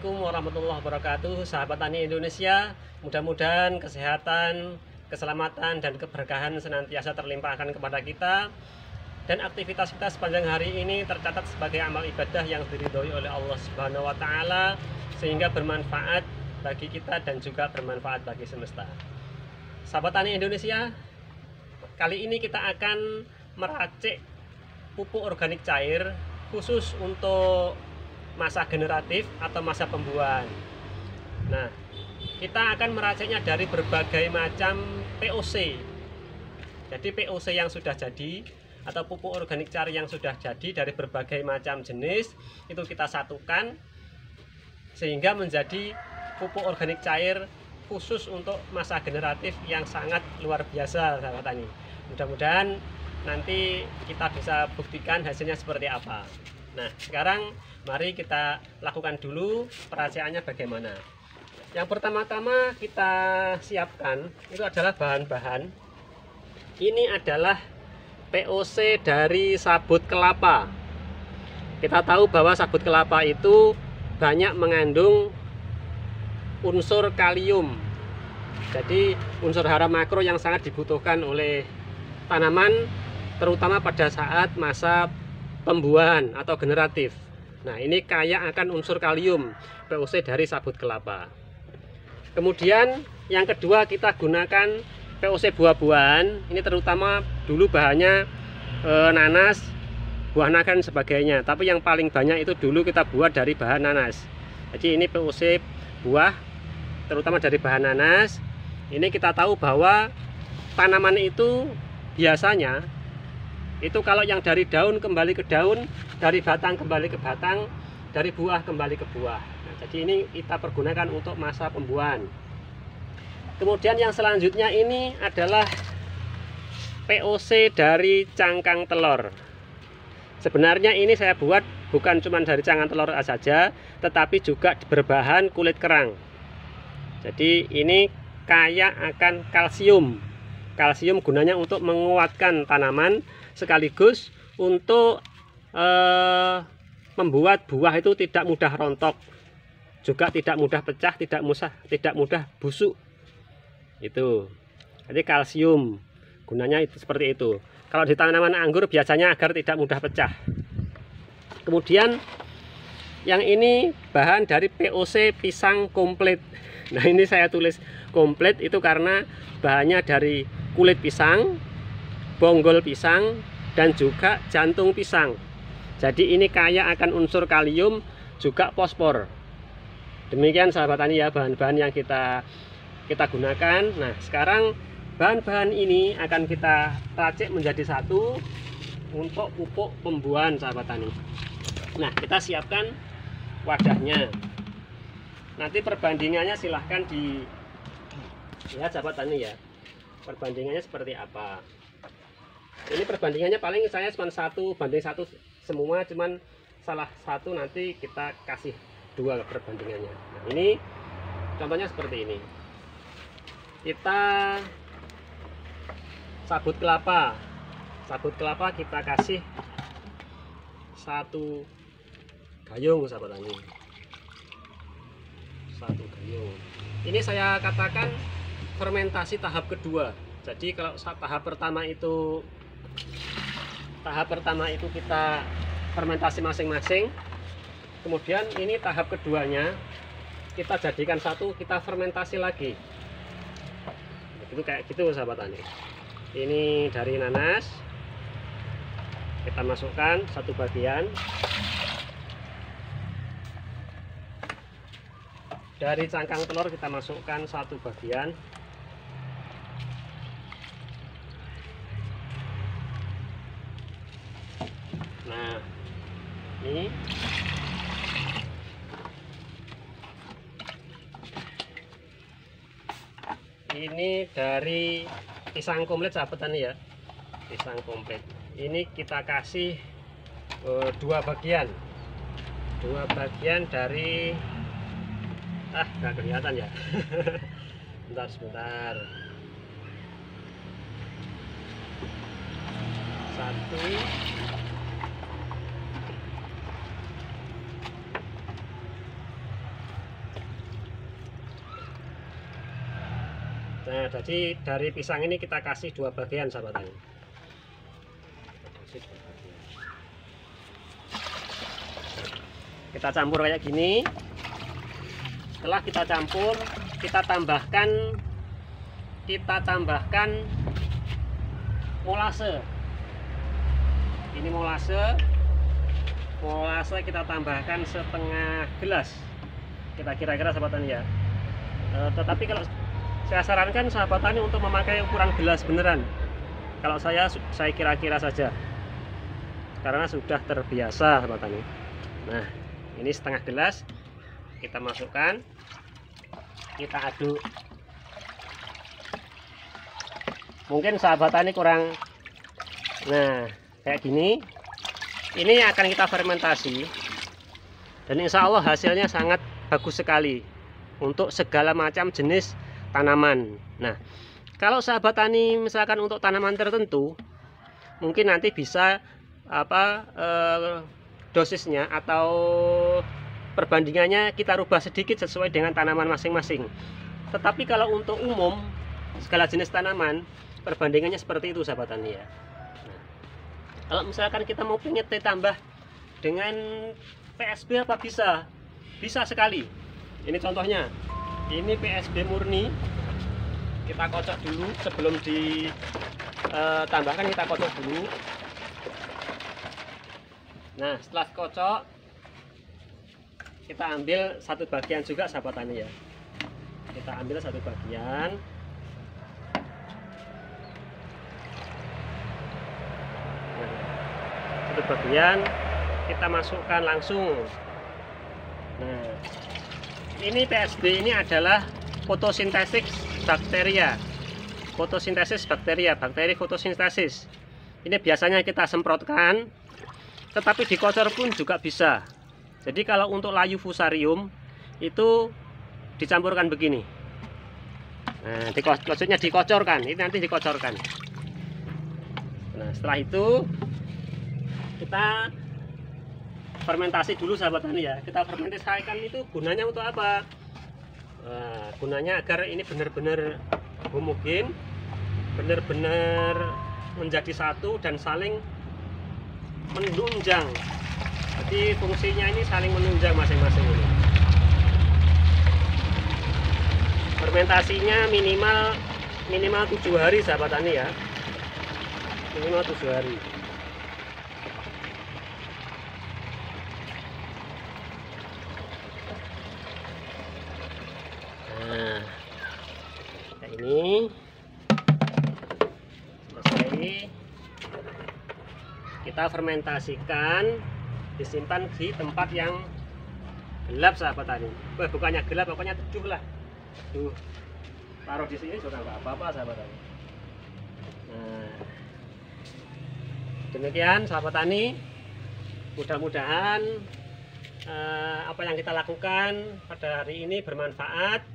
Assalamualaikum warahmatullahi wabarakatuh, sahabat tani Indonesia. Mudah-mudahan kesehatan, keselamatan, dan keberkahan senantiasa terlimpahkan kepada kita, dan aktivitas kita sepanjang hari ini tercatat sebagai amal ibadah yang diridhoi oleh Allah Subhanahu wa Ta'ala, sehingga bermanfaat bagi kita dan juga bermanfaat bagi semesta. Sahabat tani Indonesia, kali ini kita akan meracik pupuk organik cair khusus untuk masa generatif atau masa pembuahan. Nah, kita akan meraciknya dari berbagai macam POC. Jadi POC yang sudah jadi atau pupuk organik cair yang sudah jadi dari berbagai macam jenis itu kita satukan sehingga menjadi pupuk organik cair khusus untuk masa generatif yang sangat luar biasa, sahabat tani. Mudah-mudahan nanti kita bisa buktikan hasilnya seperti apa. Nah, sekarang mari kita lakukan dulu peracikannya bagaimana. Yang pertama-tama kita siapkan itu adalah bahan-bahan. Ini adalah POC dari sabut kelapa. Kita tahu bahwa sabut kelapa itu banyak mengandung unsur kalium. Jadi unsur hara makro yang sangat dibutuhkan oleh tanaman, terutama pada saat masa pembuahan atau generatif. Nah, ini kaya akan unsur kalium, POC dari sabut kelapa. Kemudian yang kedua kita gunakan POC buah-buahan. Ini terutama dulu bahannya nanas, buah naga dan sebagainya. Tapi yang paling banyak itu dulu kita buat dari bahan nanas. Jadi ini POC buah, terutama dari bahan nanas. Ini kita tahu bahwa tanaman itu biasanya itu kalau yang dari daun kembali ke daun, dari batang kembali ke batang, dari buah kembali ke buah. Nah, jadi ini kita pergunakan untuk masa pembuahan. Kemudian yang selanjutnya ini adalah POC dari cangkang telur. Sebenarnya ini saya buat bukan cuma dari cangkang telur saja, tetapi juga berbahan kulit kerang. Jadi ini kaya akan kalsium. Kalsium gunanya untuk menguatkan tanaman, sekaligus untuk membuat buah itu tidak mudah rontok, juga tidak mudah pecah, tidak mudah busuk. Itu. Jadi kalsium gunanya itu seperti itu. Kalau di tanaman anggur biasanya agar tidak mudah pecah. Kemudian yang ini bahan dari POC pisang komplit. Nah, ini saya tulis komplit itu karena bahannya dari kulit pisang, bonggol pisang, dan juga jantung pisang. Jadi ini kaya akan unsur kalium, juga fosfor. Demikian sahabat tani ya, bahan-bahan yang kita gunakan. Nah, sekarang bahan-bahan ini akan kita racik menjadi satu untuk pupuk pembuahan, sahabat tani. Nah, kita siapkan wadahnya. Nanti perbandingannya silahkan lihat, sahabat tani ya, perbandingannya seperti apa. Ini perbandingannya paling saya cuma 1:1 semua, cuman salah satu nanti kita kasih 2 perbandingannya. Nah, ini contohnya seperti ini. Kita sabut kelapa kita kasih 1 gayung, sahabat tani. 1 gayung. Ini saya katakan fermentasi tahap kedua. Jadi kalau tahap pertama itu kita fermentasi masing-masing. Kemudian ini tahap keduanya kita jadikan satu, kita fermentasi lagi. Itu kayak gitu, sahabat tani. Ini dari nanas kita masukkan 1 bagian. Dari cangkang telur kita masukkan 1 bagian. Nah, ini dari pisang komplit, sahabat tani ya, pisang komplit. Ini kita kasih 2 bagian dari nggak kelihatan ya. Sebentar. 1, Nah, jadi dari pisang ini kita kasih 2 bagian sahabat tani. Kita campur kayak gini. Setelah kita campur, kita tambahkan molase. Ini molase kita tambahkan setengah gelas. Kita kira-kira sahabat tani ya. Tetapi kalau saya sarankan sahabat tani untuk memakai ukuran gelas beneran. Kalau saya kira-kira saja, karena sudah terbiasa sahabat tani. Nah, ini setengah gelas kita masukkan, kita aduk. Mungkin sahabat tani kurang, nah kayak gini. Ini akan kita fermentasi, dan insya Allah hasilnya sangat bagus sekali untuk segala macam jenis tanaman. Nah, kalau sahabat tani misalkan untuk tanaman tertentu, mungkin nanti bisa dosisnya atau perbandingannya kita rubah sedikit sesuai dengan tanaman masing-masing. Tetapi kalau untuk umum segala jenis tanaman, perbandingannya seperti itu sahabat tani ya. Nah, kalau misalkan kita mau pengen tambah dengan PSB apa bisa? Bisa sekali. Ini contohnya. Ini PSB murni. Kita kocok dulu sebelum ditambahkan, kita kocok dulu. Nah, setelah kocok, kita ambil 1 bagian juga sahabat tani ya. Kita ambil 1 bagian. Nah, 1 bagian kita masukkan langsung. Nah, ini PSB ini adalah fotosintesis bakteria. Fotosintesis bakteria, bakteri fotosintesis. Ini biasanya kita semprotkan, tetapi dikocor pun juga bisa. Jadi kalau untuk layu fusarium itu dicampurkan begini. Nah, maksudnya dikocorkan. Ini nanti dikocorkan. Nah, setelah itu kita fermentasi dulu sahabat tani ya. Kita fermentasikan itu gunanya untuk apa? Nah, gunanya agar ini benar-benar homogen, benar-benar menjadi satu dan saling menunjang. Jadi fungsinya ini saling menunjang masing-masing ini. Fermentasinya minimal 7 hari sahabat tani ya. Minimal 7 hari. Nah, kayak ini selesai. Kita fermentasikan, disimpan di tempat yang gelap sahabat tani. Bukannya gelap, pokoknya teduh lah. Tuh, taruh di sini juga nggak apa-apa sahabat tani. Nah, demikian sahabat tani. Mudah-mudahan apa yang kita lakukan pada hari ini bermanfaat.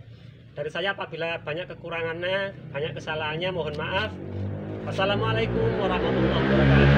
Dari saya apabila banyak kekurangannya, banyak kesalahannya, mohon maaf. Wassalamualaikum warahmatullahi wabarakatuh.